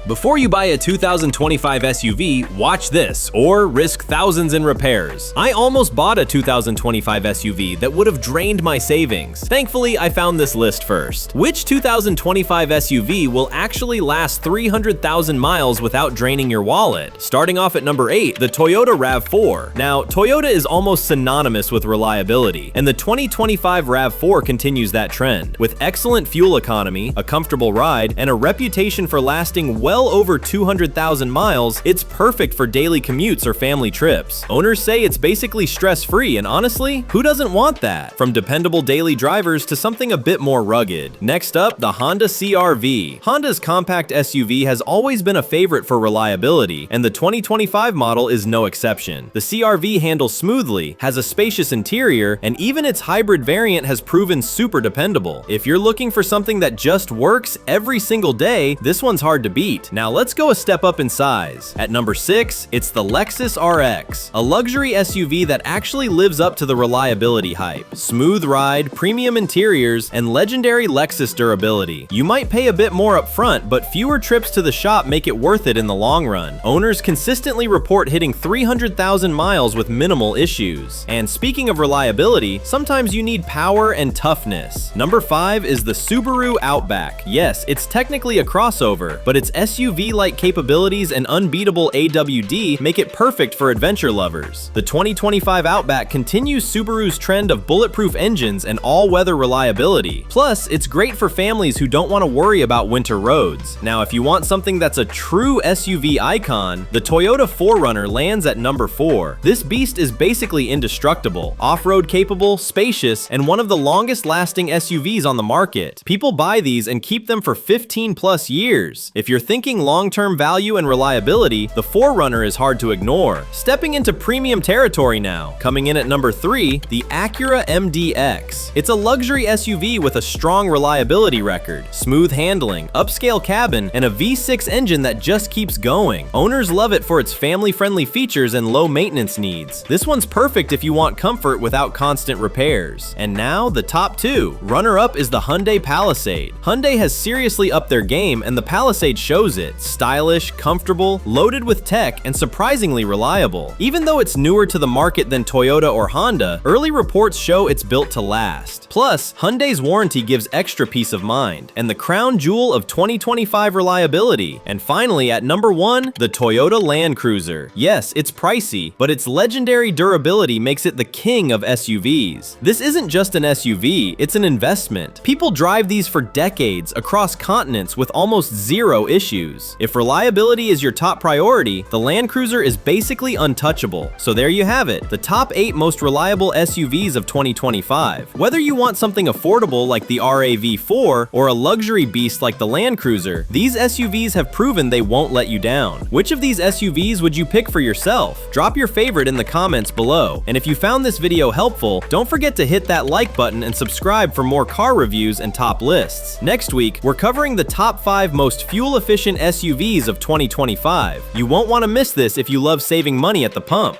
Before you buy a 2025 SUV, watch this, or risk thousands in repairs. I almost bought a 2025 SUV that would have drained my savings. Thankfully, I found this list first. Which 2025 SUV will actually last 300,000 miles without draining your wallet? Starting off at number 8, the Toyota RAV4. Now, Toyota is almost synonymous with reliability, and the 2025 RAV4 continues that trend. With excellent fuel economy, a comfortable ride, and a reputation for lasting well over 200,000 miles, it's perfect for daily commutes or family trips. Owners say it's basically stress-free, and honestly, who doesn't want that? From dependable daily drivers to something a bit more rugged. Next up, the Honda CR-V. Honda's compact SUV has always been a favorite for reliability, and the 2025 model is no exception. The CR-V handles smoothly, has a spacious interior, and even its hybrid variant has proven super dependable. If you're looking for something that just works every single day, this one's hard to beat. Now let's go a step up in size. At number 6, it's the Lexus RX, a luxury SUV that actually lives up to the reliability hype. Smooth ride, premium interiors, and legendary Lexus durability. You might pay a bit more up front, but fewer trips to the shop make it worth it in the long run. Owners consistently report hitting 300,000 miles with minimal issues. And speaking of reliability, sometimes you need power and toughness. Number 5 is the Subaru Outback. Yes, it's technically a crossover, but its SUV-like capabilities and unbeatable AWD make it perfect for adventure lovers. The 2025 Outback continues Subaru's trend of bulletproof engines and all-weather reliability. Plus, it's great for families who don't want to worry about winter roads. Now, if you want something that's a true SUV icon, the Toyota 4Runner lands at number 4. This beast is basically indestructible, off-road capable, spacious, and one of the longest-lasting SUVs on the market. People buy these and keep them for 15+ years. If you're thinking long-term value and reliability, the 4Runner is hard to ignore. Stepping into premium territory now. Coming in at number 3, the Acura MDX. It's a luxury SUV with a strong reliability record, smooth handling, upscale cabin, and a V6 engine that just keeps going. Owners love it for its family-friendly features and low maintenance needs. This one's perfect if you want comfort without constant repairs. And now, the top 2. Runner-up is the Hyundai Palisade. Hyundai has seriously upped their game, and the Palisade shows it. Stylish, comfortable, loaded with tech, and surprisingly reliable. Even though it's newer to the market than Toyota or Honda, early reports show it's built to last. Plus, Hyundai's warranty gives extra peace of mind, and the crown jewel of 2025 reliability. And finally, at number 1, the Toyota Land Cruiser. Yes, it's pricey, but its legendary durability makes it the king of SUVs. This isn't just an SUV, it's an investment. People drive these for decades across continents with almost zero issues. If reliability is your top priority, the Land Cruiser is basically untouchable. So there you have it, the top 8 most reliable SUVs of 2025. Whether you want something affordable like the RAV4 or a luxury beast like the Land Cruiser, these SUVs have proven they won't let you down. Which of these SUVs would you pick for yourself? Drop your favorite in the comments below. And if you found this video helpful, don't forget to hit that like button and subscribe for more car reviews and top lists. Next week, we're covering the top 5 most fuel-efficient SUVs of 2025. You won't want to miss this if you love saving money at the pump.